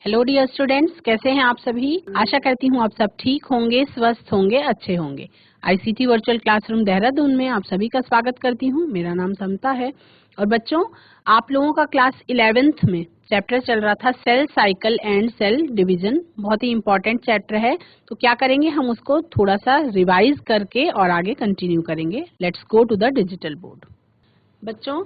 Hello dear students, कैसे हैं आप सभी। आशा करती हूँ आप सब ठीक होंगे, स्वस्थ होंगे, अच्छे होंगे। आईसीटी वर्चुअल क्लासरूम देहरादून में आप सभी का स्वागत करती हूँ। मेरा नाम समता है। और बच्चों, आप लोगों का क्लास 11th में चैप्टर चल रहा था cell cycle and cell division. बहुत ही इंपॉर्टेंट चैप्टर है, तो क्या करेंगे हम उसको थोड़ा सा रिवाइज करके और आगे कंटिन्यू करेंगे। Let's go to the digital board. बच्चों,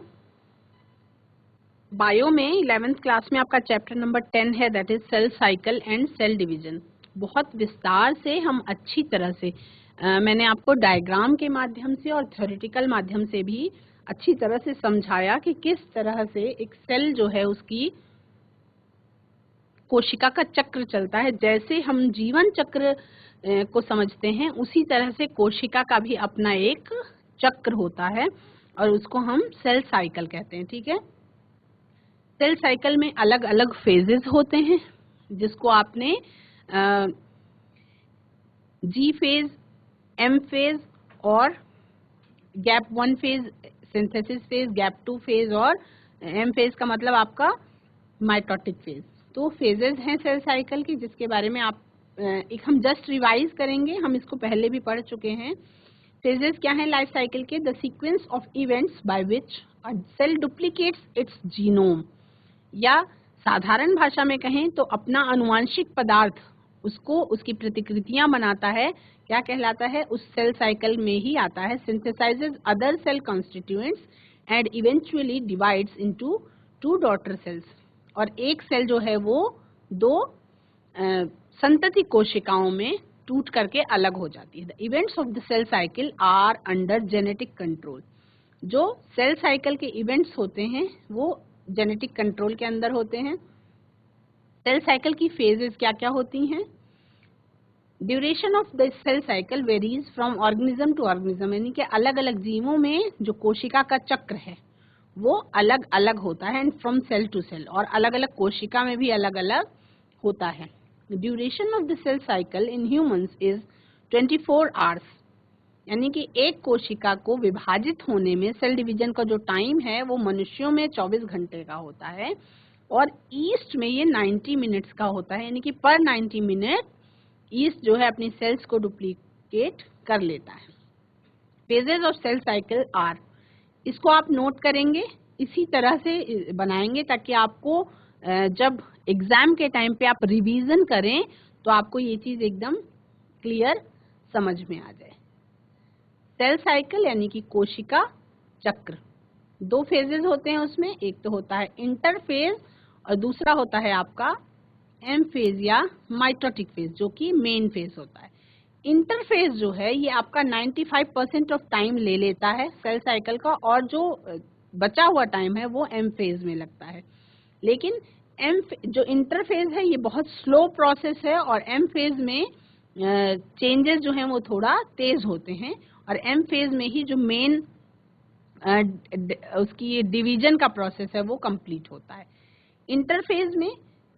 बायो में 11th क्लास में आपका चैप्टर नंबर 10 है, that is cell cycle and cell division. बहुत विस्तार से हम अच्छी तरह से मैंने आपको डायग्राम के माध्यम से और थ्योरेटिकल माध्यम से भी अच्छी तरह से समझाया कि किस तरह से एक सेल जो है उसकी कोशिका का चक्र चलता है। जैसे हम जीवन चक्र को समझते हैं, उसी तरह से कोशिका का भी अपना एक चक्र होता है और उसको हम सेल साइकिल कहते हैं। ठीक है, सेल साइकिल में अलग अलग फेजेस होते हैं, जिसको आपने जी फेज, एम फेज और gap 1 phase, synthesis phase, gap 2 phase और एम फेज का मतलब आपका माइटोटिक फेज। तो फेजेस हैं सेल साइकिल की, जिसके बारे में आप एक हम जस्ट रिवाइज करेंगे। हम इसको पहले भी पढ़ चुके हैं। फेजेस क्या है लाइफ साइकिल के? The sequence of events by which a cell duplicates its genome, या साधारण भाषा में कहें तो अपना अनुवांशिक पदार्थ उसको उसकी प्रतिकृतियां बनाता है। क्या कहलाता है? उस सेल साइकिल में ही आता है। Synthesises other cell constituents and eventually divides into 2 daughter cells. और एक सेल जो है वो 2 संतति कोशिकाओं में टूट करके अलग हो जाती है। The events of the cell cycle are under genetic control. जो सेल साइकिल के इवेंट्स होते हैं वो जेनेटिक कंट्रोल के अंदर होते हैं। सेल साइकिल की फेजेस क्या क्या होती हैं? Duration of the cell cycle varies from organism to organism, यानी कि अलग अलग जीवों में जो कोशिका का चक्र है वो अलग अलग होता है। And from cell to cell, और अलग अलग कोशिका में भी अलग अलग होता है। Duration of the cell cycle in humans is 24 hours, यानी कि एक कोशिका को विभाजित होने में सेल डिवीजन का जो टाइम है वो मनुष्यों में 24 घंटे का होता है, और ईस्ट में ये 90 मिनट्स का होता है। यानी कि पर 90 मिनट ईस्ट जो है अपनी सेल्स को डुप्लीकेट कर लेता है। Phases of cell cycle are, इसको आप नोट करेंगे, इसी तरह से बनाएंगे ताकि आपको जब एग्जाम के टाइम पे आप रिवीजन करें तो आपको ये चीज एकदम क्लियर समझ में आ जाए। सेल साइकिल यानी कि कोशिका चक्र, 2 फेजेस होते हैं उसमें। एक तो होता है इंटरफेज और दूसरा होता है आपका एम फेज या माइटोटिक फेज, जो कि मेन फेज होता है। इंटरफेज जो है ये आपका 95% ऑफ टाइम ले लेता है सेल साइकिल का, और जो बचा हुआ टाइम है वो एम फेज में लगता है। लेकिन जो इंटरफेज है ये बहुत स्लो प्रोसेस है, और एम फेज में चेंजेस जो हैं वो थोड़ा तेज होते हैं, और एम फेज में ही जो मेन उसकी डिवीजन का प्रोसेस है वो कंप्लीट होता है। इंटरफेज में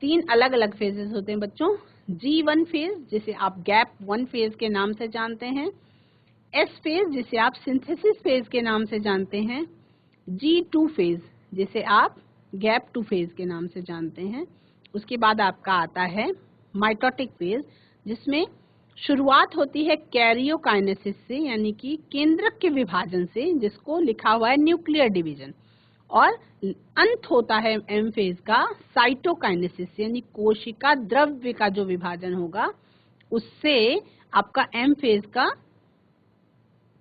3 अलग अलग फेजेस होते हैं बच्चों। G1 फेज, जिसे आप गैप 1 फेज के नाम से जानते हैं। S फेज, जिसे आप सिंथेसिस फेज के नाम से जानते हैं। G2 फेज, जिसे आप गैप 2 फेज के नाम से जानते हैं। उसके बाद आपका आता है माइटोटिक फेज, जिसमें शुरुआत होती है कैरियोकाइनेसिस से, यानी कि केंद्रक के विभाजन से, जिसको लिखा हुआ है न्यूक्लियर डिवीजन। और अंत होता है एम फेज का साइटोकाइनेसिस, यानी कोशिका द्रव्य का जो विभाजन होगा उससे आपका एम फेज का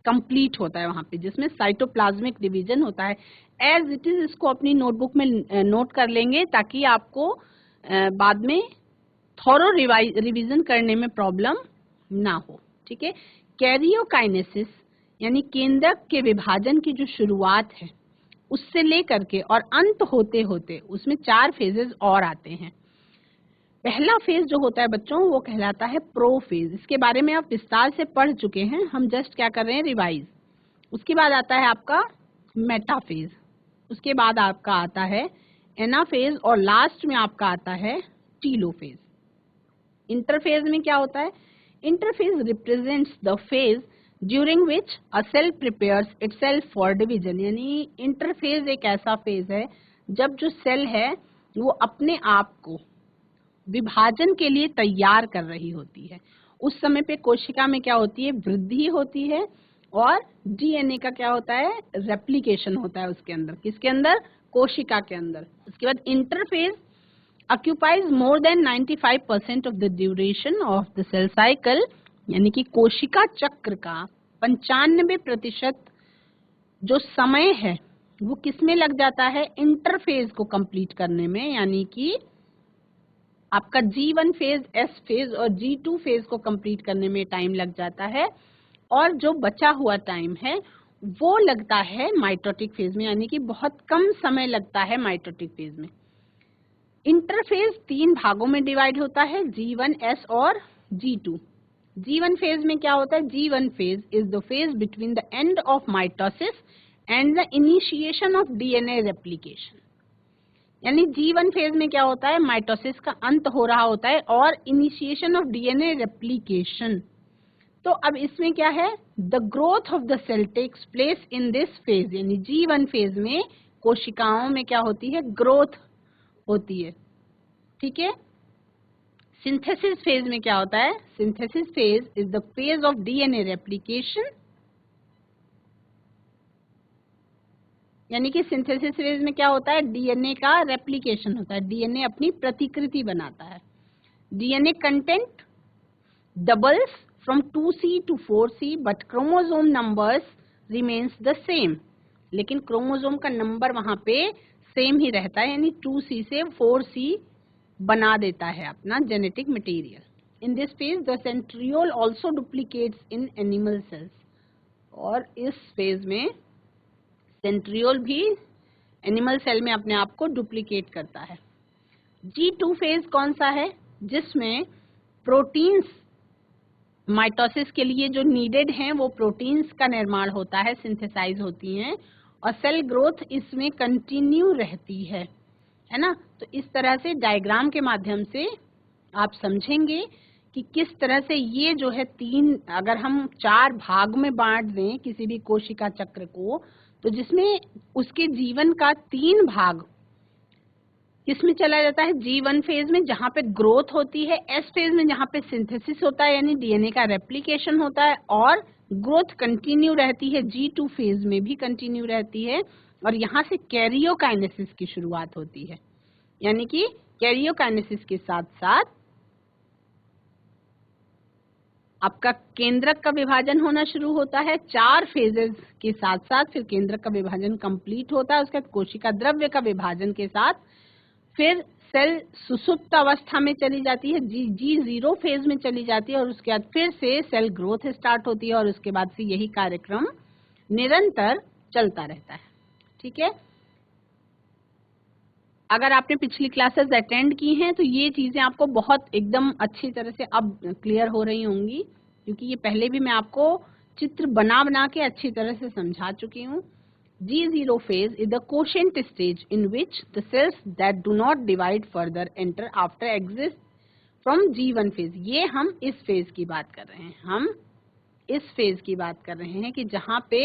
कंप्लीट होता है वहां पे, जिसमें साइटोप्लाज्मिक डिवीजन होता है। एज इट इज इसको अपनी नोटबुक में नोट कर लेंगे ताकि आपको बाद में थॉरो रिवीजन करने में प्रॉब्लम ना हो। ठीक है, कैरियोकाइनेसिस यानी केंद्रक के विभाजन की जो शुरुआत है उससे लेकर के और अंत होते होते उसमें 4 फेजेस और आते हैं। पहला फेज जो होता है बच्चों वो कहलाता है प्रो फेज। इसके बारे में आप विस्तार से पढ़ चुके हैं, हम जस्ट क्या कर रहे हैं, रिवाइज। उसके बाद आता है आपका मेटा फेज, उसके बाद आपका आता है एना फेज, और लास्ट में आपका आता है टीलो फेज। इंटरफेज में क्या होता है? Interphase represents the phase during which a cell prepares itself for division, यानी इंटरफेज एक ऐसा फेज है जब जो सेल है वो अपने आप को विभाजन के लिए तैयार कर रही होती है। उस समय पे कोशिका में क्या होती है, वृद्धि होती है और डीएनए का क्या होता है, रेप्लिकेशन होता है उसके अंदर। किसके अंदर, कोशिका के अंदर। उसके बाद interphase occupies more than 95% of the duration of the cell cycle, यानी कि कोशिका चक्र का 95% जो समय है वो किसमें लग जाता है, इंटरफेज को कंप्लीट करने में, यानी कि आपका G1 फेज, S फेज और G2 फेज को कंप्लीट करने में टाइम लग जाता है, और जो बचा हुआ टाइम है वो लगता है माइटोटिक फेज में, यानी कि बहुत कम समय लगता है माइटोटिक फेज में। इंटरफेज 3 भागों में डिवाइड होता है, G1, S और G2। G1 फेज में क्या होता है, G1 phase is the phase between the end of mitosis and the initiation of DNA replication. यानी G1 फेज में क्या होता है, माइटोसिस का अंत हो रहा होता है और इनिशिएशन ऑफ डीएनए रेप्लिकेशन। तो अब इसमें क्या है, the growth of the sale tax place in this phase, यानी G1 फेज में कोशिकाओं में क्या होती है, ग्रोथ होती है। ठीक है। सिंथेसिस फेज में क्या होता है, synthesis phase is the phase of DNA replication, यानी कि सिंथेसिस फेज में क्या होता है, डीएनए का रेप्लिकेशन होता है, डीएनए अपनी प्रतिकृति बनाता है। DNA content doubles from 2C to 4C but chromosome numbers remains the same, लेकिन क्रोमोसोम का नंबर वहां पे सेम ही रहता है, यानी 2C से 4C बना देता है अपना genetic material. In this phase the centriole also duplicates in animal cells, और इस फेज में सेंट्रियोल भी एनिमल सेल में अपने आप को डुप्लीकेट करता है। G2 फेज कौन सा है, जिसमें प्रोटीन्स माइटोसिस के लिए जो नीडेड हैं वो प्रोटीन्स का निर्माण होता है, सिंथेसाइज होती हैं, और सेल ग्रोथ इसमें कंटिन्यू रहती है ना। तो इस तरह से डायग्राम के माध्यम से आप समझेंगे कि किस तरह से ये जो है अगर हम 4 भाग में बांट दें किसी भी कोशिका चक्र को, तो जिसमें उसके जीवन का 3 भाग किसमें चला जाता है, G1 फेज में जहाँ पे ग्रोथ होती है, S फेज में जहाँ पे सिंथेसिस होता है यानी डीएनए का रेप्लिकेशन होता है, और ग्रोथ कंटिन्यू रहती है, G2 फेज में भी कंटिन्यू रहती है, और यहाँ से कैरियोकाइनेसिस की शुरुआत होती है, यानी कि कैरियोकाइनेसिस के साथ साथ आपका केंद्रक का विभाजन होना शुरू होता है। 4 फेजेस के साथ साथ फिर केंद्रक का विभाजन कंप्लीट होता है, उसके बाद कोशिका द्रव्य का विभाजन के साथ फिर सेल सुसुप्त अवस्था में चली जाती है, G0 फेज में चली जाती है, और उसके बाद फिर से सेल ग्रोथ स्टार्ट होती है, और उसके बाद से यही कार्यक्रम निरंतर चलता रहता है। ठीक है। अगर आपने पिछली क्लासेस अटेंड की हैं तो ये चीजें आपको बहुत एकदम अच्छी तरह से अब क्लियर हो रही होंगी, क्योंकि ये पहले भी मैं आपको चित्र बना के अच्छी तरह से समझा चुकी हूँ। G0 phase is the quotient stage in which the cells that do not divide further enter after exit from G1 phase। ये हम इस फेज की बात कर रहे हैं, हम इस फेज की बात कर रहे हैं कि जहाँ पे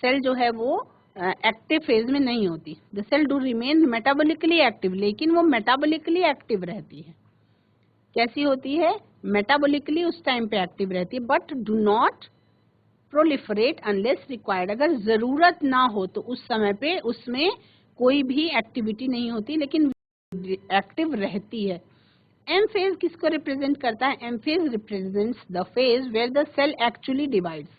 सेल जो है वो एक्टिव फेज में नहीं होती। The cell do remain metabolically active, लेकिन वो मेटाबोलिकली एक्टिव रहती है। कैसी होती है, मेटाबोलिकली उस टाइम पे एक्टिव रहती है, but do not proliferate unless required. अगर जरूरत ना हो तो उस समय पे उसमें कोई भी एक्टिविटी नहीं होती, लेकिन एक्टिव रहती है। एम फेज किसको रिप्रेजेंट करता है, M phase represents the phase where the cell actually divides.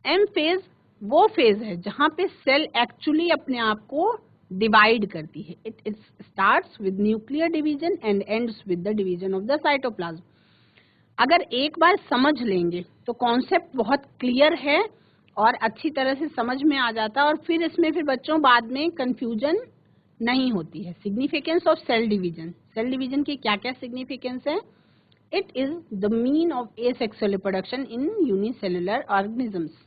M phase वो फेज है जहां पे सेल एक्चुअली अपने आप को डिवाइड करती है। It starts with nuclear division and ends with the division of the cytoplasm. अगर एक बार समझ लेंगे तो कॉन्सेप्ट बहुत क्लियर है और अच्छी तरह से समझ में आ जाता है, और फिर इसमें फिर बच्चों बाद में कंफ्यूजन नहीं होती है। Significance of cell division, cell division की क्या क्या सिग्निफिकेंस है। It is the mean of asexual reproduction in unicellular organisms.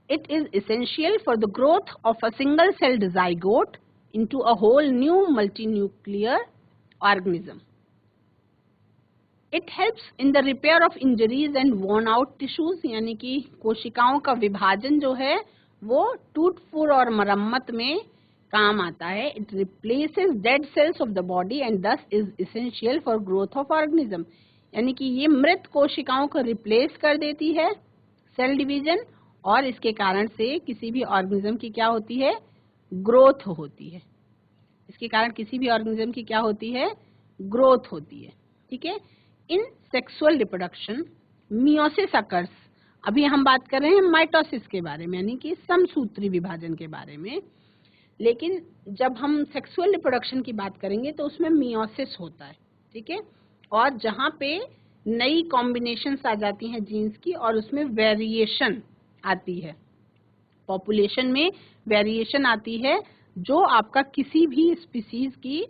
It is essential for the growth of a single-celled zygote into a whole new multinuclear organism. It helps in the repair of injuries and worn-out tissues, यानी कि कोशिकाओं का विभाजन जो है वो टूट-फूट और मरम्मत में काम आता है। It replaces dead cells of the body and this is essential for growth of organism. यानी कि ये मृत कोशिकाओं को रिप्लेस कर देती है सेल डिवीजन, और इसके कारण से किसी भी ऑर्गेनिज्म की क्या होती है, ग्रोथ होती है। इसके कारण किसी भी ऑर्गेनिज्म की क्या होती है, ग्रोथ होती है। ठीक है। इन सेक्सुअल रिप्रोडक्शन मियोसिस अकर्स। अभी हम बात कर रहे हैं माइटोसिस के बारे में, यानी कि समसूत्री विभाजन के बारे में, लेकिन जब हम सेक्सुअल रिप्रोडक्शन की बात करेंगे तो उसमें मियोसिस होता है। ठीक है। और जहाँ पे नई कॉम्बिनेशंस आ जाती हैं जीन्स की और उसमें वेरिएशन आती है, पॉपुलेशन में वेरिएशन आती है, जो आपका किसी भी स्पीसीज की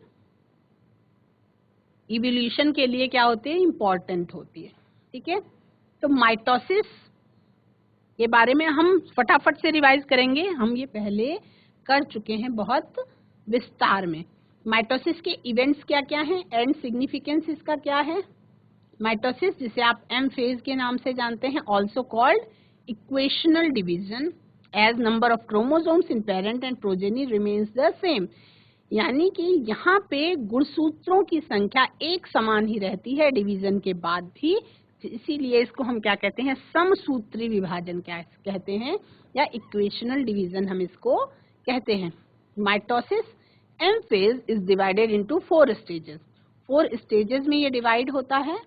इवोल्यूशन के लिए क्या होती है, इम्पोर्टेंट होती है। ठीक है। तो माइटोसिस के बारे में हम फटाफट से रिवाइज करेंगे, हम ये पहले कर चुके हैं बहुत विस्तार में। माइटोसिस के इवेंट्स क्या क्या हैं एंड सिग्निफिकेंस इसका क्या है। माइटोसिस, जिसे आप एम फेज के नाम से जानते हैं, also called equational division, as number of chromosomes in parent and progeny remains the same. यानी कि यहाँ पे गुणसूत्रों की संख्या एक समान ही रहती है डिवीजन के बाद भी, इसीलिए इसको हम क्या कहते हैं, समसूत्री विभाजन क्या कहते हैं, या इक्वेशनल डिवीजन हम इसको कहते हैं। Mitosis M phase is divided into 4 stages. 4 stages में ये डिवाइड होता है।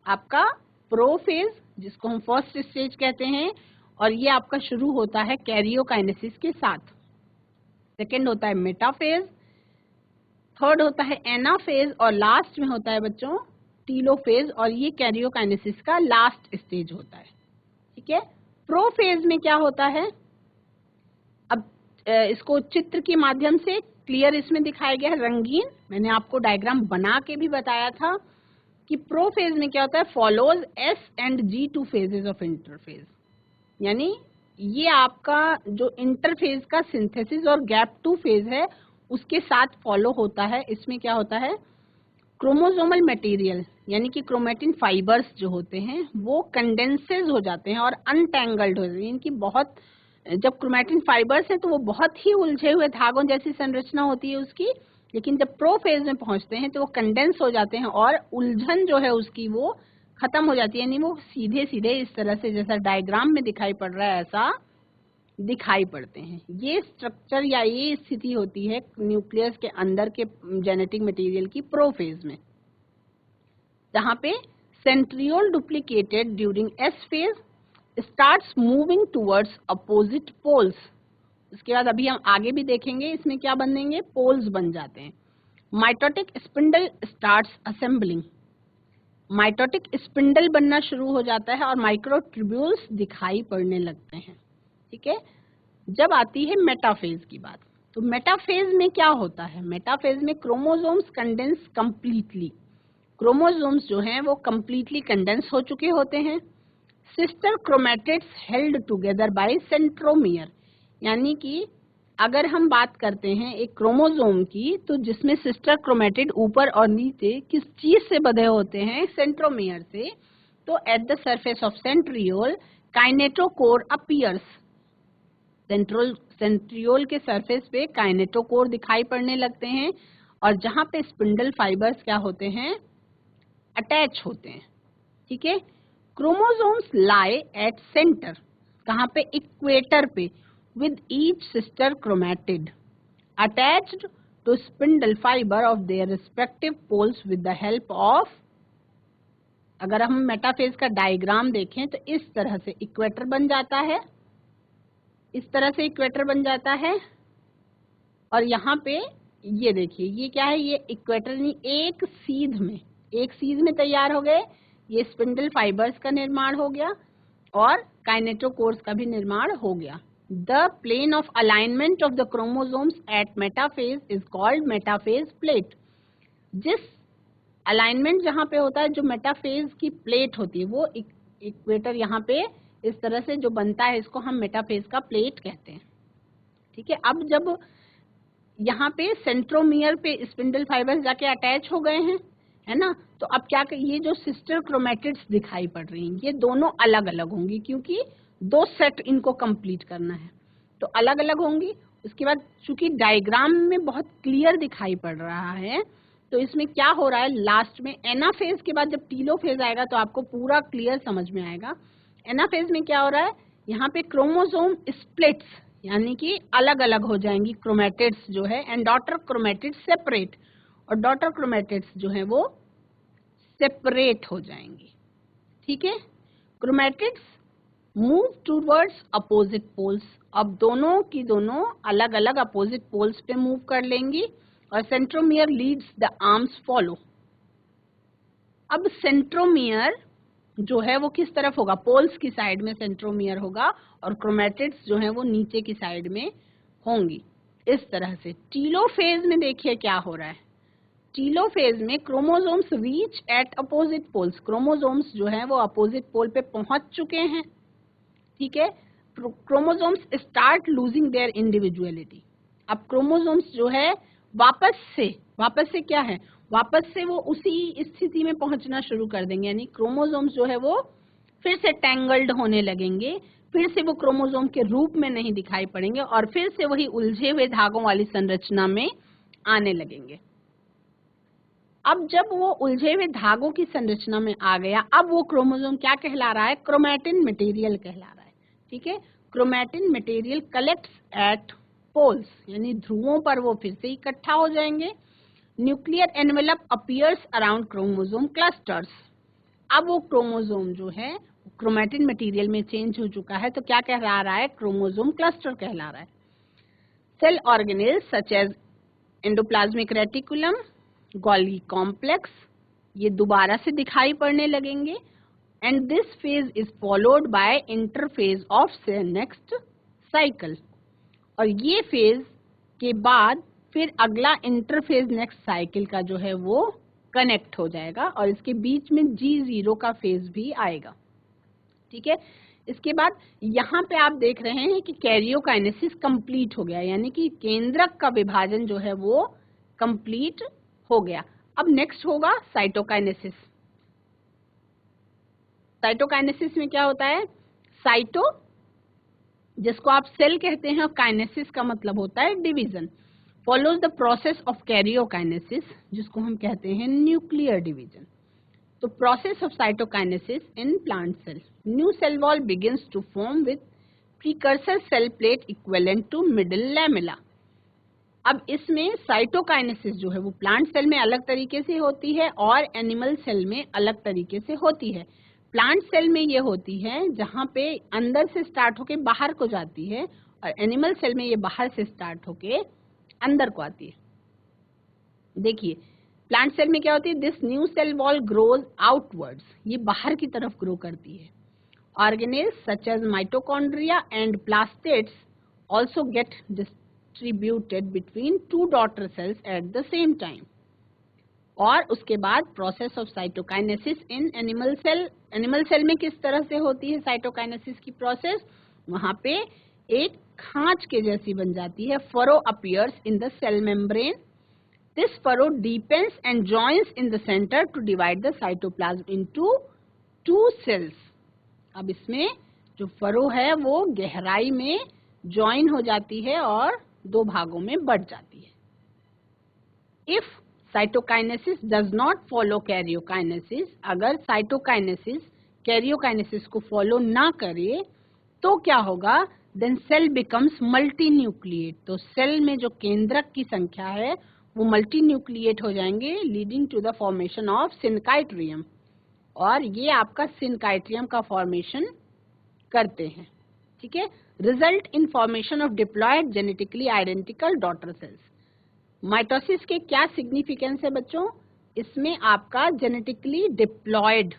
आपका प्रोफेज, जिसको हम फर्स्ट स्टेज कहते हैं, और ये आपका शुरू होता है कैरियोकाइनेसिस के साथ। सेकेंड होता है मेटाफेज, थर्ड होता है एनाफेज, और लास्ट में होता है बच्चों टीलोफेज, और ये कैरियोकाइनेसिस का लास्ट स्टेज होता है। ठीक है। प्रोफेज में क्या होता है, अब इसको चित्र के माध्यम से क्लियर इसमें दिखाया गया है, रंगीन। मैंने आपको डायग्राम बना के भी बताया था कि प्रोफेज में क्या होता है, follows S and G two phases of interphase. यानी ये आपका जो इंटरफेज का सिंथेसिस और गैप 2 फेज है उसके साथ फॉलो होता है। इसमें क्या होता है, क्रोमोसोमल मटेरियल यानी कि क्रोमेटिन फाइबर्स जो होते हैं वो कंडेंसेस हो जाते हैं और अनटैंगल्ड हो जाते हैं। इनकी बहुत, जब क्रोमेटिन फाइबर्स है तो वो बहुत ही उलझे हुए धागों जैसी संरचना होती है उसकी, लेकिन जब प्रो फेज में पहुंचते हैं तो वो कंडेंस हो जाते हैं और उलझन जो है उसकी वो खत्म हो जाती है। यानी वो सीधे सीधे इस तरह से जैसा डायग्राम में दिखाई पड़ रहा है ऐसा दिखाई पड़ते हैं। ये स्ट्रक्चर या ये स्थिति होती है न्यूक्लियस के अंदर के जेनेटिक मटेरियल की प्रोफेज में, जहां पे centriole duplicated during S phase starts moving towards opposite poles. उसके बाद अभी हम आगे भी देखेंगे इसमें क्या बनेंगे, पोल्स बन जाते हैं। Mitotic spindle starts assembling, mitotic spindle बनना शुरू हो जाता है और माइक्रोट्यूब्यूल्स दिखाई पड़ने लगते हैं। ठीक है। जब आती है मेटाफेज की बात, तो मेटाफेज में क्या होता है, मेटाफेज में क्रोमोसोम्स कंडेंस कंप्लीटली, क्रोमोसोम्स जो हैं वो कंप्लीटली कंडेंस हो चुके होते हैं। Sister chromatids held together by centromere, यानी कि अगर हम बात करते हैं एक क्रोमोसोम की, तो जिसमें सिस्टर क्रोमैटिड ऊपर और नीचे किस चीज से बंधे होते हैं, सेंट्रोमियर से, तो at the surface of centriole kinetochore appears, centriole के सरफेस पे काइनेटोकोर दिखाई पड़ने लगते हैं, और जहां पे स्पिंडल फाइबर्स क्या होते हैं, अटैच होते हैं। ठीक है। क्रोमोसोम्स लाई एट सेंटर, कहां पे, इक्वेटर पे, with each sister chromatid attached to spindle fiber of their respective poles with the help of, अगर हम मेटाफेज का डायग्राम देखें तो इस तरह से इक्वेटर बन जाता है, इस तरह से इक्वेटर बन जाता है, और यहाँ पे ये देखिए ये क्या है, ये इक्वेटर नहीं, एक सीध में तैयार हो गए, ये स्पिंडल फाइबर्स का निर्माण हो गया और काइनेटोकोर्स का भी निर्माण हो गया। The plane of alignment of the chromosomes at metaphase is called metaphase plate. जिस अलाइनमेंट जहाँ पे होता है, जो मेटाफेज की प्लेट होती है, वो इक्वेटर यहाँ पे इस तरह से जो बनता है, इसको हम मेटाफेज का प्लेट कहते हैं। ठीक है। अब जब यहाँ पे सेंट्रोमियर पे स्पिंडल फाइबर्स जाके अटैच हो गए हैं, है ना, तो अब क्या, ये जो सिस्टर क्रोमैटिड्स दिखाई पड़ रही हैं ये दोनों अलग अलग होंगी, क्योंकि 2 सेट इनको कंप्लीट करना है, तो अलग अलग होंगी। उसके बाद चूंकि डायग्राम में बहुत क्लियर दिखाई पड़ रहा है, तो इसमें क्या हो रहा है, लास्ट में एनाफेज के बाद जब टीलोफेज आएगा तो आपको पूरा क्लियर समझ में आएगा। एनाफेज में क्या हो रहा है, यहाँ पे क्रोमोसोम स्प्लिट्स, यानी कि अलग अलग हो जाएंगी क्रोमेटिड्स जो है, एंड डॉटर क्रोमेटिड्स सेपरेट, और डॉटर क्रोमेटिड्स जो है वो सेपरेट हो जाएंगी। ठीक है, chromatids move towards opposite poles, अब दोनों की दोनों अलग अलग अपोजिट पोल्स पे मूव कर लेंगी, और centromere leads the arms follow. अब सेंट्रोमियर जो है वो किस तरफ होगा, पोल्स की साइड में सेंट्रोमियर होगा, और क्रोमेटिड्स जो है वो नीचे की साइड में होंगी। इस तरह से टीलोफेज में देखिए क्या हो रहा है, टीलोफेज में chromosomes reach at opposite poles, chromosomes जो है वो अपोजिट पोल पे पहुंच चुके हैं। ठीक है, chromosomes start losing their individuality, अब क्रोमोसोम्स जो है वापस से क्या है, वापस से वो उसी स्थिति में पहुंचना शुरू कर देंगे, यानी क्रोमोसोम्स जो है वो फिर से टैंगल्ड होने लगेंगे, फिर से वो क्रोमोसोम के रूप में नहीं दिखाई पड़ेंगे, और फिर से वही उलझे हुए धागों वाली संरचना में आने लगेंगे। अब जब वो उलझे हुए धागों की संरचना में आ गया, अब वो क्रोमोसोम क्या कहला रहा है, क्रोमैटिन मटेरियल कहला रहा है। ठीक है, chromatin material collects at poles, यानी ध्रुवों पर वो फिर से इकट्ठा हो जाएंगे। Nuclear envelope appears around chromosome clusters, अब वो क्रोमोसोम जो है क्रोमैटिन मटेरियल में चेंज हो चुका है, तो क्या कहला रहा है, क्रोमोसोम क्लस्टर कहला रहा है। Cell organelles such as endoplasmic reticulum, Golgi complex, ये दोबारा से दिखाई पड़ने लगेंगे, and this phase is followed by interphase of next cycle, और ये फेज के बाद फिर अगला इंटरफेज नेक्स्ट साइकिल का जो है वो कनेक्ट हो जाएगा, और इसके बीच में G0 का फेज भी आएगा। ठीक है, इसके बाद यहाँ पे आप देख रहे हैं कि कैरियोकाइनेसिस कंप्लीट हो गया, यानी कि केंद्रक का विभाजन जो है वो कंप्लीट हो गया। अब नेक्स्ट होगा साइटोकाइनेसिस। साइटोकाइनेसिस में क्या होता है, साइटो जिसको आप सेल कहते हैं, और काइनेसिस का मतलब होता है division, follows the process of karyokinesis, जिसको हम कहते हैं न्यूक्लियर डिवीजन। तो process of cytokinesis in plant cell, new cell wall begins to form with precursor cell plate equivalent to middle lamella. अब इसमें साइटोकाइनेसिस जो है वो प्लांट सेल में अलग तरीके से होती है और एनिमल सेल में अलग तरीके से होती है। प्लांट सेल में ये होती है जहाँ पे अंदर से स्टार्ट होके बाहर को जाती है, और एनिमल सेल में ये बाहर से स्टार्ट होके अंदर को आती है। देखिए प्लांट सेल में क्या होती है, this new cell wall grows outwards, ये बाहर की तरफ ग्रो करती है। Organelles such as mitochondria and plastids also get distributed between two daughter cells at the same time। और उसके बाद process of cytokinesis in animal cell, animal cell में किस तरह से होती है साइटोकाइनेसिस की प्रोसेस, वहां पे एक खांच के जैसी बन जाती है, furrow appears in the cell membrane, this furrow deepens and joins in the centre to divide the cytoplasm into two cells. अब इसमें जो फरो है वो गहराई में ज्वाइन हो जाती है और दो भागों में बढ़ जाती है। If cytokinesis does not follow karyokinesis, अगर साइटोकाइनेसिस कैरियोकाइनेसिस को फॉलो ना करे तो क्या होगा, then cell becomes multinucleate, तो सेल में जो केंद्रक की संख्या है वो मल्टी न्यूक्लिएट हो जाएंगे, leading to the formation of syncytium, और ये आपका सिनकाइट्रियम का फॉर्मेशन करते हैं। ठीक है, result in formation of diploid genetically identical daughter cells. Mitosis के क्या सिग्निफिकेंस है बच्चों, इसमें आपका genetically diploid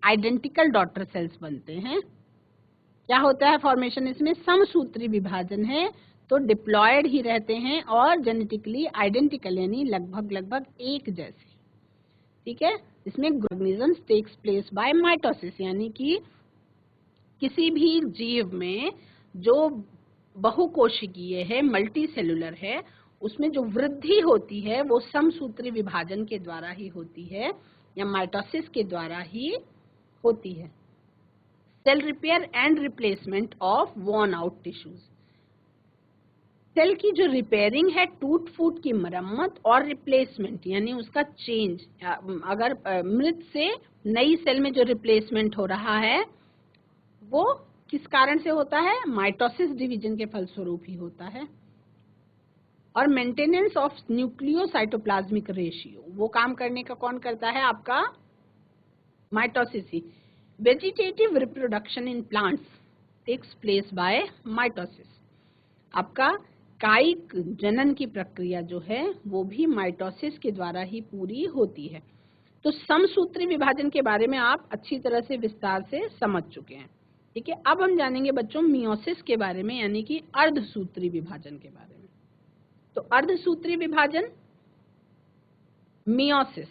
identical daughter cells बनते हैं। क्या होता है फॉर्मेशन, इसमें समसूत्री विभाजन है, तो डिप्लॉयड ही रहते हैं और जेनेटिकली आइडेंटिकल यानी लगभग एक जैसे। ठीक है, इसमें organisms takes place by mitosis, यानी कि किसी भी जीव में जो बहुकोशिकीय है, मल्टी सेलुलर है, उसमें जो वृद्धि होती है वो समसूत्री विभाजन के द्वारा ही होती है या माइटोसिस के द्वारा ही होती है। Cell repair and replacement of worn out tissues, cell की जो रिपेयरिंग है, टूट फूट की मरम्मत और रिप्लेसमेंट यानी उसका चेंज, अगर मृत से नई सेल में जो रिप्लेसमेंट हो रहा है वो किस कारण से होता है? माइटोसिस डिवीजन के फलस्वरूप ही होता है। और मेंटेनेंस ऑफ न्यूक्लियोसाइटोप्लाज्मिक रेशियो, वो काम करने का कौन करता है? आपका माइटोसिस ही। Vegetative reproduction in plants takes place by mitosis. आपका कायिक जनन की प्रक्रिया जो है वो भी माइटोसिस के द्वारा ही पूरी होती है। तो समसूत्री विभाजन के बारे में आप अच्छी तरह से विस्तार से समझ चुके हैं, ठीक है। अब हम जानेंगे बच्चों मियोसिस के बारे में, यानी कि अर्धसूत्री विभाजन के बारे में। तो अर्धसूत्री विभाजन, मियोसिस,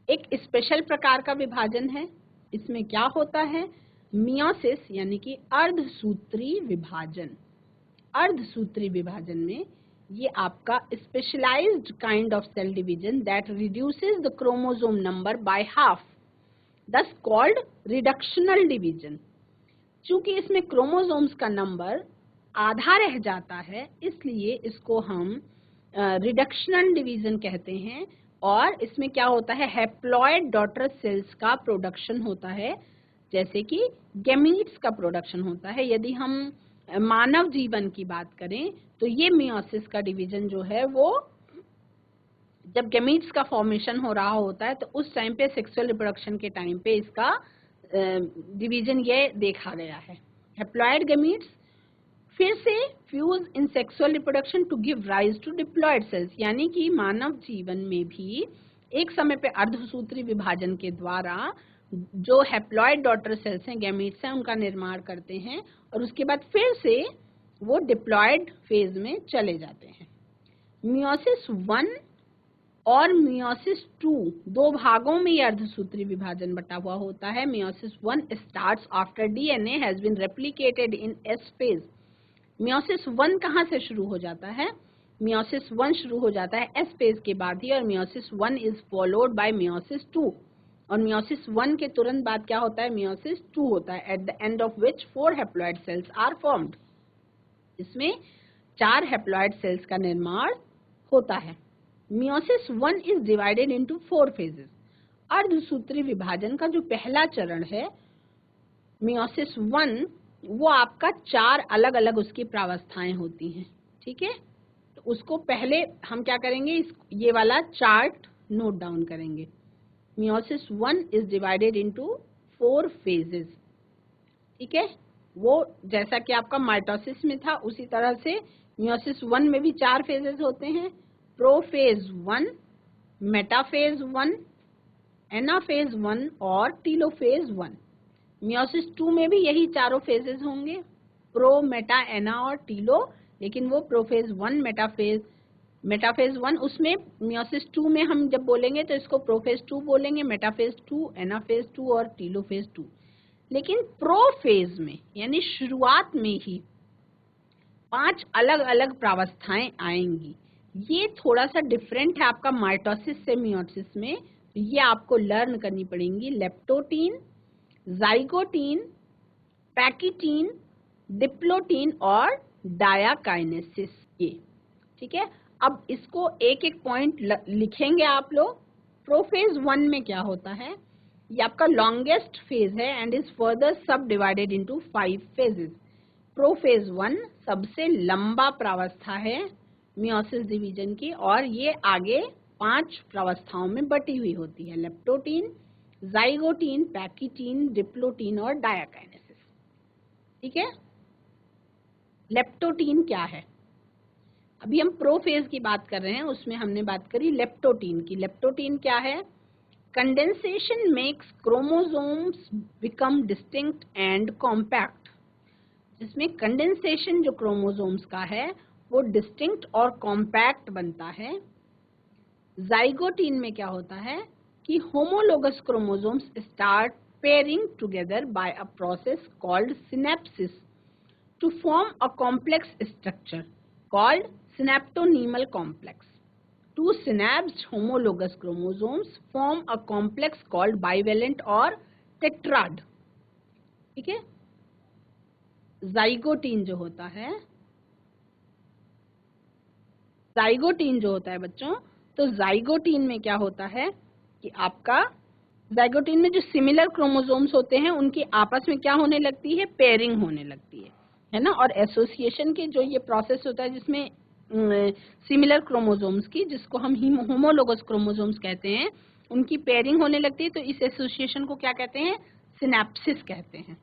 एक स्पेशल प्रकार का विभाजन है। इसमें क्या होता है? मियोसिस यानी कि अर्धसूत्री विभाजन। अर्धसूत्री विभाजन में ये आपका specialised kind of cell division that reduces the chromosome number by half, thus called reductional division. चूंकि इसमें क्रोमोसोम्स का नंबर आधा रह जाता है, इसलिए इसको हम रिडक्शनल डिवीजन कहते हैं। और इसमें क्या होता है? हैप्लॉइड डॉटर सेल्स का प्रोडक्शन होता है, जैसे कि गैमीट्स का प्रोडक्शन होता है। यदि हम मानव जीवन की बात करें तो ये मियोसिस का डिवीजन जो है वो जब गैमीट्स का फॉर्मेशन हो रहा होता है तो उस टाइम पे सेक्सुअल रिप्रोडक्शन के टाइम पे इसका डिवीजन ये देखा गया है। हैप्लॉइड गैमीट्स फिर से fuse in sexual reproduction to give rise to diploid cells, यानी कि मानव जीवन में भी एक समय पे अर्धसूत्री विभाजन के द्वारा जो हैप्लॉइड डॉटर सेल्स हैं, गैमीट्स हैं, उनका निर्माण करते हैं और उसके बाद फिर से वो डिप्लॉइड फेज में चले जाते हैं। मियोसिस 1 और मियोसिस 2 दो भागों में ये अर्धसूत्री विभाजन बटा हुआ होता है। Meiosis 1 starts after DNA has been replicated in S phase. Meiosis 1 कहाँ से शुरू हो जाता है? मियोसिस 1 शुरू हो जाता है एस फेज के बाद ही, और meiosis 1 is followed bye meiosis 2। और मियोसिस 1 के तुरंत बाद क्या होता है? मियोसिस 2 होता है, at the end of which 4 haploid cells are formed. इसमें 4 हैप्लॉइड सेल्स का निर्माण होता है। Meiosis 1 is divided into 4 phases. अर्धसूत्री विभाजन का जो पहला चरण है मियोसिस 1, वो आपका 4 अलग अलग उसकी प्रावस्थाएं होती हैं, ठीक है। तो उसको पहले हम क्या करेंगे, ये वाला चार्ट नोट डाउन करेंगे। Meiosis 1 is divided into 4 phases, ठीक है। वो जैसा कि आपका माइटोसिस में था उसी तरह से मियोसिस 1 में भी 4 फेजेस होते हैं। प्रोफेज 1, मेटाफेज 1, एनाफेज 1 और टीलोफेज 1। मियोसिस 2 में भी यही चारों फेजेस होंगे, प्रो, मेटा, एना और टीलो। लेकिन वो प्रोफेज 1, मेटाफेज 1, उसमें मियोसिस 2 में हम जब बोलेंगे तो इसको प्रोफेज 2 बोलेंगे, मेटाफेज 2, एनाफेज 2 और टीलोफेज 2। लेकिन प्रोफेज में यानी शुरुआत में ही 5 अलग अलग प्रावस्थाएं आएंगी। ये थोड़ा सा डिफरेंट है आपका माइटोसिस से मियोसिस में, तो ये आपको लर्न करनी पड़ेंगी। लेप्टोटीन, जाइगोटीन, पैकिटीन, डिप्लोटीन और डायाकाइनेसिस, ये ठीक है। अब इसको एक एक पॉइंट लिखेंगे आप लोग। प्रोफेज 1 में क्या होता है? ये आपका लॉन्गेस्ट फेज है एंड इज फर्दर सब डिवाइडेड इनटू 5 फेजेस। प्रोफेज 1 सबसे लंबा प्रावस्था है मियोसिस डिवीजन की, और ये आगे 5 प्रावस्थाओं में बटी हुई होती है, लेप्टोटीन, जाइगोटीन, पैकिटीन, डिप्लोटीन और डायाकाइनेसिस, ठीक है। लेप्टोटीन क्या है? अभी हम प्रोफेज की बात कर रहे हैं, उसमें हमने बात करी लेप्टोटीन की। लेप्टोटीन क्या है? Condensation makes chromosomes become distinct and compact. जिसमें कंडेंसेशन जो क्रोमोसोम्स का है वो डिस्टिंक्ट और कॉम्पैक्ट बनता है। जाइगोटीन में क्या होता है कि homologous chromosomes start pairing together by a process called synapsis to form a complex structure called synaptonemal complex. Two synapsed homologous chromosomes form a complex called bivalent or tetrad. ठीक है। Zygotene जो होता है जाइगोटीन जो होता है बच्चों, तो जाइगोटीन में क्या होता है कि आपका जाइगोटीन में जो सिमिलर क्रोमोसोम्स होते हैं उनकी आपस में क्या होने लगती है, पेयरिंग होने लगती है ना। और एसोसिएशन की जो ये प्रोसेस होता है जिसमें सिमिलर क्रोमोसोम्स की, जिसको हम होमोलोगस क्रोमोसोम्स कहते हैं, उनकी पेयरिंग होने लगती है, तो इस एसोसिएशन को क्या कहते हैं, सिनेप्सिस कहते हैं।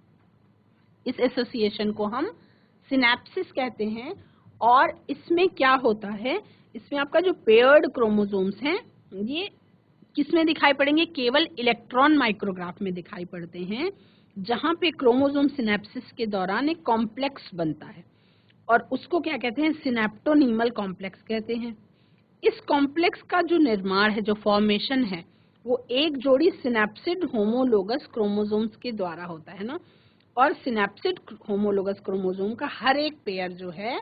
इस एसोसिएशन को हम सिनेप्सिस कहते हैं। और इसमें क्या होता है, इसमें आपका जो पेयर्ड क्रोमोसोम्स हैं ये किसमें दिखाई पड़ेंगे, केवल इलेक्ट्रॉन माइक्रोग्राफ में दिखाई पड़ते हैं, जहां पे क्रोमोसोम सिनेप्सिस के दौरान एक कॉम्प्लेक्स बनता है और उसको क्या कहते हैं, सिनेप्टोनीमल कॉम्प्लेक्स कहते हैं। इस कॉम्प्लेक्स का जो निर्माण है, जो फॉर्मेशन है, वो एक जोड़ी सिनेप्सिड होमोलोगस क्रोमोसोम्स के द्वारा होता है ना। और सिनेप्सिड होमोलोगस क्रोमोसोम का हर एक पेयर जो है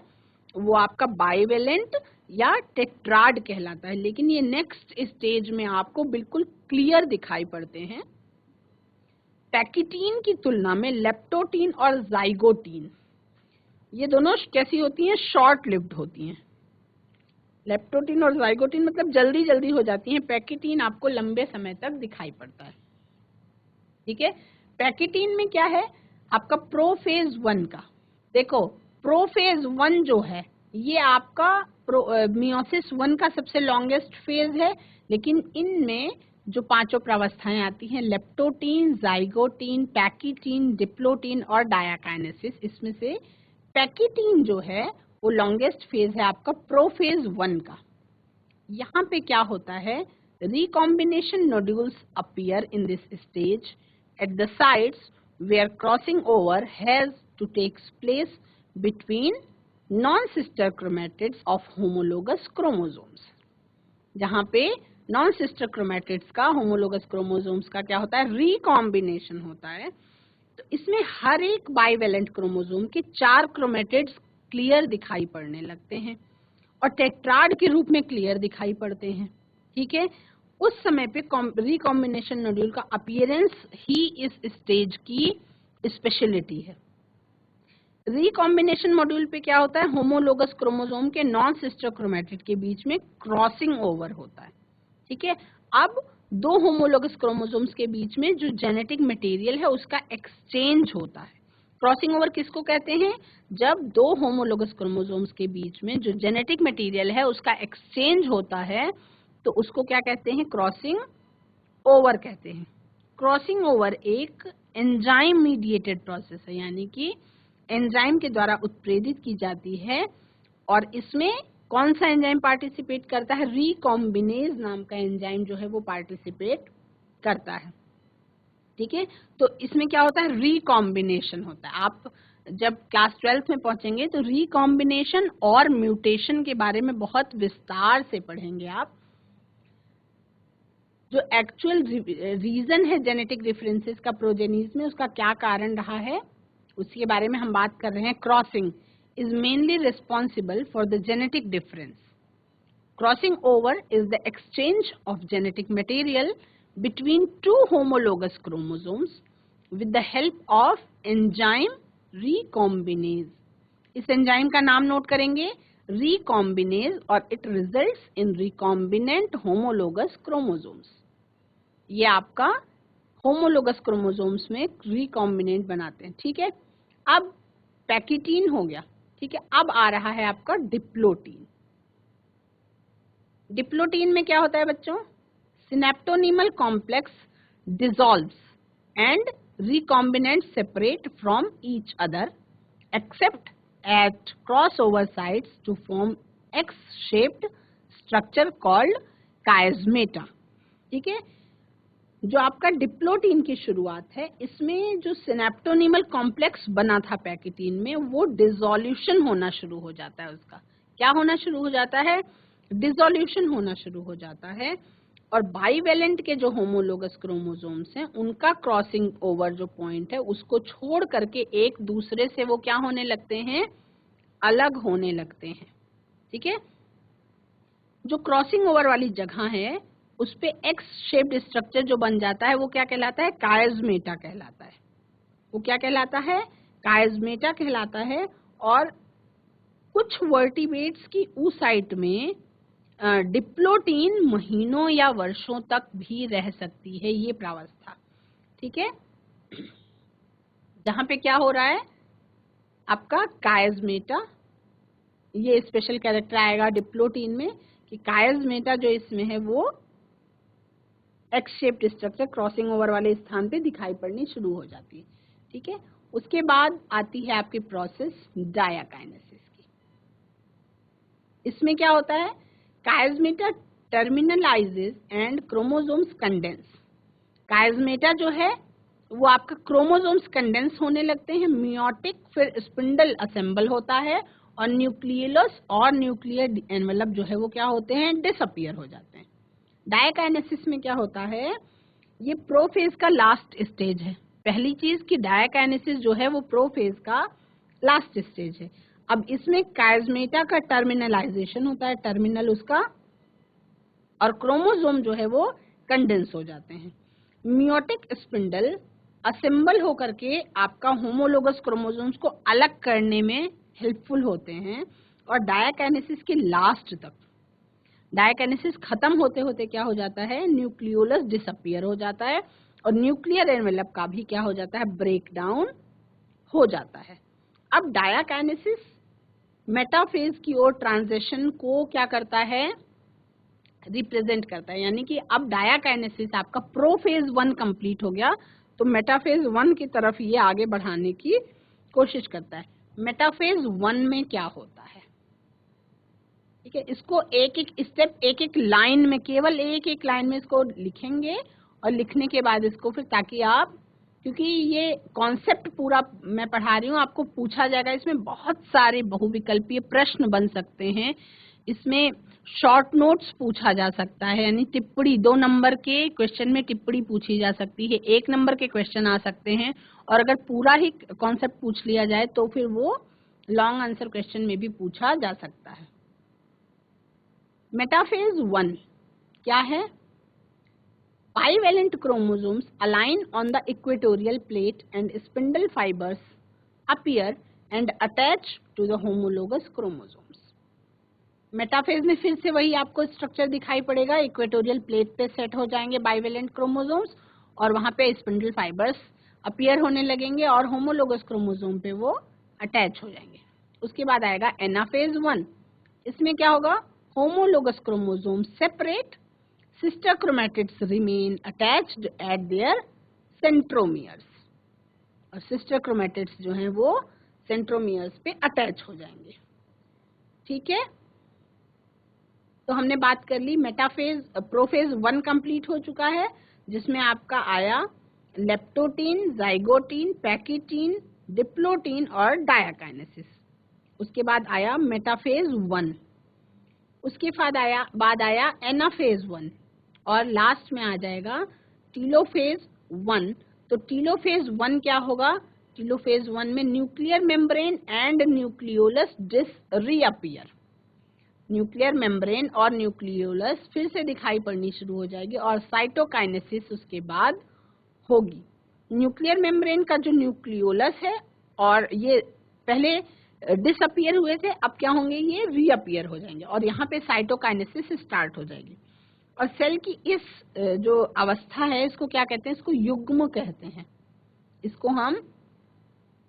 वो आपका बाइवेलेंट या टेट्राड कहलाता है। लेकिन ये नेक्स्ट स्टेज में आपको बिल्कुल क्लियर दिखाई पड़ते हैं। पैकिटीन की तुलना में लेप्टोटीन और जाइगोटीन ये दोनों कैसी होती हैं, शॉर्ट लिव्ड होती हैं। लेप्टोटीन और जाइगोटीन मतलब जल्दी जल्दी हो जाती हैं, पैकिटीन आपको लंबे समय तक दिखाई पड़ता है। ठीक है, पैकिटीन में क्या है आपका प्रोफेज 1 का, देखो प्रोफेज 1 जो है ये आपका मियोसिस 1 का सबसे लॉन्गेस्ट फेज है। लेकिन इनमें जो पांचों प्रावस्थाएं आती हैं, लेप्टोटीन, जाइगोटीन, पैकिटीन, डिप्लोटीन और डायाकाइनेसिस, इसमें से पैकिटीन जो है वो लॉन्गेस्ट फेज है आपका प्रोफेज 1 का। यहाँ पे क्या होता है, recombination nodules appear in this stage at the sides where crossing over has to take place between non-sister chromatids of homologous chromosomes। जहाँ पे non-sister chromatids का homologous chromosomes का क्या होता है, recombination होता है। तो इसमें हर एक bivalent chromosome के 4 chromatids क्लियर दिखाई पड़ने लगते हैं और टेट्राड के रूप में क्लियर दिखाई पड़ते हैं। ठीक है, उस समय पे रिकॉम्बिनेशन नोड्यूल का अपीयरेंस ही इस स्टेज की स्पेशलिटी है। रिकॉम्बिनेशन मॉड्यूल पे क्या होता है, होमोलोगस क्रोमोसोम के नॉन सिस्टर क्रोमैटिड के बीच में क्रॉसिंग ओवर होता है। ठीक है, अब दो होमोलोगस क्रोमोसोम्स के बीच में जो जेनेटिक मटेरियल है उसका एक्सचेंज होता है। क्रॉसिंग ओवर किसको कहते हैं, जब दो होमोलोगस क्रोमोसोम्स के बीच में जो जेनेटिक मटेरियल है उसका एक्सचेंज होता है, तो उसको क्या कहते हैं, क्रॉसिंग ओवर कहते हैं। क्रॉसिंग ओवर एक एंजाइम मीडिएटेड प्रोसेस है, यानी कि एंजाइम के द्वारा उत्प्रेरित की जाती है। और इसमें कौन सा एंजाइम पार्टिसिपेट करता है, रिकॉम्बिनेज नाम का एंजाइम जो है वो पार्टिसिपेट करता है। ठीक है, तो इसमें क्या होता है, रिकॉम्बिनेशन होता है। आप जब क्लास 12th में पहुंचेंगे तो रिकॉम्बिनेशन और म्यूटेशन के बारे में बहुत विस्तार से पढ़ेंगे आप। जो एक्चुअल रीजन है जेनेटिक डिफरेंसेस का प्रोजेनीज में, उसका क्या कारण रहा है, उसके बारे में हम बात कर रहे हैं। Crossing is mainly responsible for the genetic difference. Crossing over is the exchange of genetic material between two homologous chromosomes with the help of enzyme recombinase। इस एंजाइम का नाम नोट करेंगे, recombinase, और it results in recombinant homologous chromosomes। ये आपका homologous chromosomes में recombinant बनाते हैं। ठीक है, अब पैकिटीन हो गया। ठीक है, अब आ रहा है आपका डिप्लोटीन। डिप्लोटीन में क्या होता है बच्चों, synaptonymal complex dissolves and recombinants separate from each other except at crossover sites to form X-shaped structure called chiasmata। ठीक है, जो आपका डिप्लोटीन की शुरुआत है, इसमें जो सिनेप्टोनिमल कॉम्प्लेक्स बना था पैकिटीन में, वो डिसोल्यूशन होना शुरू हो जाता है। उसका क्या होना शुरू हो जाता है, डिसोल्यूशन होना शुरू हो जाता है। और बाइवेलेंट के जो होमोलोगस क्रोमोसोम्स हैं उनका क्रॉसिंग ओवर जो पॉइंट है उसको छोड़ करके एक दूसरे से वो क्या होने लगते हैं, अलग होने लगते हैं। ठीक है, जो क्रॉसिंग ओवर वाली जगह है उस पे एक्स शेप्ड स्ट्रक्चर जो बन जाता है वो क्या कहलाता है, कायस्मेटा कहलाता है। वो क्या कहलाता है, कायस्मेटा कहलाता है। और कुछ वर्टिब्रेट्स की oocyte में डिप्लोटीन महीनों या वर्षों तक भी रह सकती है, ये प्रावस्था। ठीक है, जहां पे क्या हो रहा है आपका कायस्मेटा, ये स्पेशल कैरेक्टर आएगा डिप्लोटीन में कि कायस्मेटा जो इसमें है वो x shaped structure crossing over वाले स्थान पे दिखाई पड़नी शुरू हो जाती है। ठीक है, उसके बाद आती है आपकी प्रोसेस डायाकाइनेसिस की। इसमें क्या होता है, कायस्मेटा टर्मिनलाइजेस एंड क्रोमोसोम्स कंडेंस। कायस्मेटा जो है वो आपका क्रोमोसोम्स कंडेंस होने लगते हैं, मियोटिक फिर स्पिंडल असेंबल होता है और न्यूक्लियस और न्यूक्लियर एनवेलप जो है वो क्या होते हैं, डिसअपीयर हो जाते हैं। डायाकाइनेसिस में क्या होता है, ये प्रोफेज का लास्ट स्टेज है। पहली चीज कि डायाकाइनेसिस जो है वो प्रोफेज का लास्ट स्टेज है। अब इसमें कायस्मेटा का टर्मिनलाइजेशन होता है, टर्मिनल उसका, और क्रोमोसोम जो है वो कंडेंस हो जाते हैं। मियोटिक स्पिंडल असेंबल होकर के आपका होमोलोगस क्रोमोसोम्स को अलग करने में हेल्पफुल होते हैं। और डायाकाइनेसिस के लास्ट तक, डायाकाइनेसिस खत्म होते होते क्या हो जाता है, न्यूक्लियोलस डिसअपीयर हो जाता है और न्यूक्लियर एनवेलप का भी क्या हो जाता है, ब्रेक डाउन हो जाता है। अब डायाकाइनेसिस मेटाफेज की ओर ट्रांजिशन को क्या करता है, रिप्रेजेंट करता है। यानी कि अब डायाकाइनेसिस आपका प्रोफेज 1 कंप्लीट हो गया तो मेटाफेज 1 की तरफ ये आगे बढ़ाने की कोशिश करता है। मेटाफेज 1 में क्या होता है, ठीक है, इसको एक एक स्टेप, एक एक लाइन में, केवल एक एक लाइन में इसको लिखेंगे और लिखने के बाद इसको फिर, ताकि आप, क्योंकि ये कॉन्सेप्ट पूरा मैं पढ़ा रही हूँ, आपको पूछा जाएगा, इसमें बहुत सारे बहुविकल्पीय प्रश्न बन सकते हैं। इसमें शॉर्ट नोट्स पूछा जा सकता है, यानी टिप्पणी, 2 नंबर के क्वेश्चन में टिप्पणी पूछी जा सकती है, 1 नंबर के क्वेश्चन आ सकते हैं, और अगर पूरा ही कॉन्सेप्ट पूछ लिया जाए तो फिर वो लॉन्ग आंसर क्वेश्चन में भी पूछा जा सकता है। मेटाफेज 1 क्या है, bivalent chromosomes align on the equatorial plate and spindle fibers appear and attach to the homologous chromosomes। Metaphase में फिर से वही आपको स्ट्रक्चर दिखाई पड़ेगा, इक्वेटोरियल प्लेट पे सेट हो जाएंगे बाइवेलेंट क्रोमोसोम्स और वहां पे स्पिंडल फाइबर्स अपीयर होने लगेंगे और होमोलोगस क्रोमोसोम पे वो अटैच हो जाएंगे। उसके बाद आएगा एनाफेज 1। इसमें क्या होगा, homologous chromosomes separate, sister chromatids remain attached at their centromeres, और sister chromatids जो हैं वो centromeres पे अटैच हो जाएंगे। ठीक है, तो हमने बात कर ली मेटाफेज, प्रोफेज 1 कंप्लीट हो चुका है, जिसमें आपका आया लेप्टोटीन, जाइगोटीन, पैकिटीन, डिप्लोटीन और डायाकाइनेसिस। उसके बाद आया मेटाफेज 1, उसके बाद आया एनाफेज 1 और लास्ट में आ जाएगा टीलोफेज 1। तो टीलोफेज 1 क्या होगा, टीलोफेज 1 में nuclear membrane and nucleolus reappear, nuclear membrane और न्यूक्लियोलस फिर से दिखाई पड़नी शुरू हो जाएगी और साइटोकाइनेसिस उसके बाद होगी। न्यूक्लियर मेम्ब्रेन का जो न्यूक्लियोलस है, और ये पहले डिसअपीयर हुए थे, अब क्या होंगे, ये रीअपीयर हो जाएंगे और यहाँ पे साइटोकाइनेसिस स्टार्ट हो जाएगी। और सेल की इस जो अवस्था है इसको क्या कहते हैं, इसको युग्म कहते हैं, इसको हम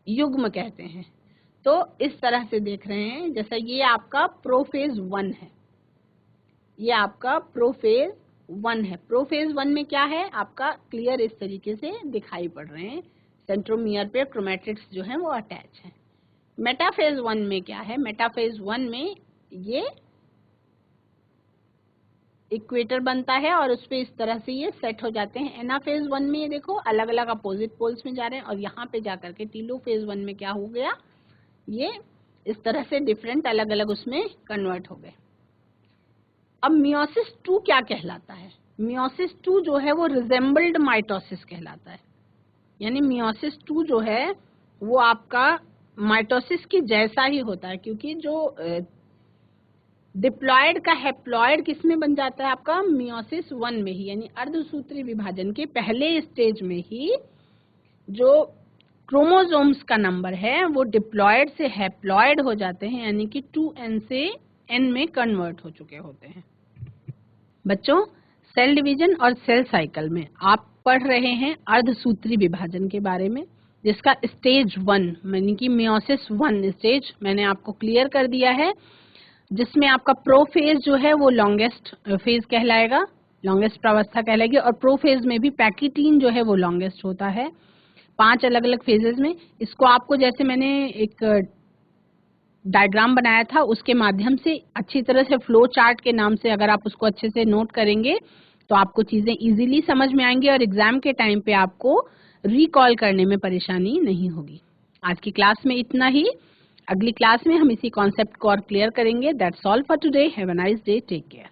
युग्म कहते हैं। तो इस तरह से देख रहे हैं, जैसा ये आपका प्रोफेज 1 है, ये आपका प्रोफेज 1 है। प्रोफेज 1 में क्या है आपका, क्लियर इस तरीके से दिखाई पड़ रहे हैं, सेंट्रोमियर पे क्रोमैटिड्स जो हैं वो अटैच हैं। मेटाफेज 1 में क्या है, मेटाफेज 1 में ये इक्वेटर बनता है और उस पे इस तरह से ये सेट हो जाते हैं। एनाफेज 1 में ये देखो अलग अलग अपोजिट पोल्स में जा रहे हैं और यहाँ पे जाकर के टीलोफेज 1 में क्या हो गया, ये इस तरह से डिफरेंट अलग अलग उसमें कन्वर्ट हो गए। अब मियोसिस 2 क्या कहलाता है, मियोसिस 2 जो है वो रिजेंबल्ड माइटोसिस कहलाता है, यानी मियोसिस 2 जो है वो आपका माइटोसिस की जैसा ही होता है, क्योंकि जो डिप्लॉयड का हैप्लॉयड किस में बन जाता है आपका, मियोसिस 1 में ही, यानी अर्धसूत्री विभाजन के पहले स्टेज में ही जो क्रोमोसोम्स का नंबर है वो डिप्लॉयड से हैप्लॉयड हो जाते हैं, यानी कि 2n से n में कन्वर्ट हो चुके होते हैं। बच्चों, सेल डिवीजन और सेल साइकिल में आप पढ़ रहे हैं अर्धसूत्री विभाजन के बारे में, जिसका स्टेज 1 यानी कि मियोसिस 1 स्टेज मैंने आपको क्लियर कर दिया है, जिसमें आपका प्रोफेज जो है वो लॉन्गेस्ट फेज कहलाएगा, लॉन्गेस्ट प्रावस्था कहलाएगी, और प्रोफेज में भी पैकिटीन जो है वो लॉन्गेस्ट होता है 5 अलग अलग फेजेस में। इसको आपको जैसे मैंने एक डायग्राम बनाया था उसके माध्यम से अच्छी तरह से फ्लो चार्ट के नाम से अगर आप उसको अच्छे से नोट करेंगे तो आपको चीजें इजीली समझ में आएंगी और एग्जाम के टाइम पे आपको रिकॉल करने में परेशानी नहीं होगी। आज की क्लास में इतना ही, अगली क्लास में हम इसी कॉन्सेप्ट को और क्लियर करेंगे। That's all for today. Have a nice day, take care.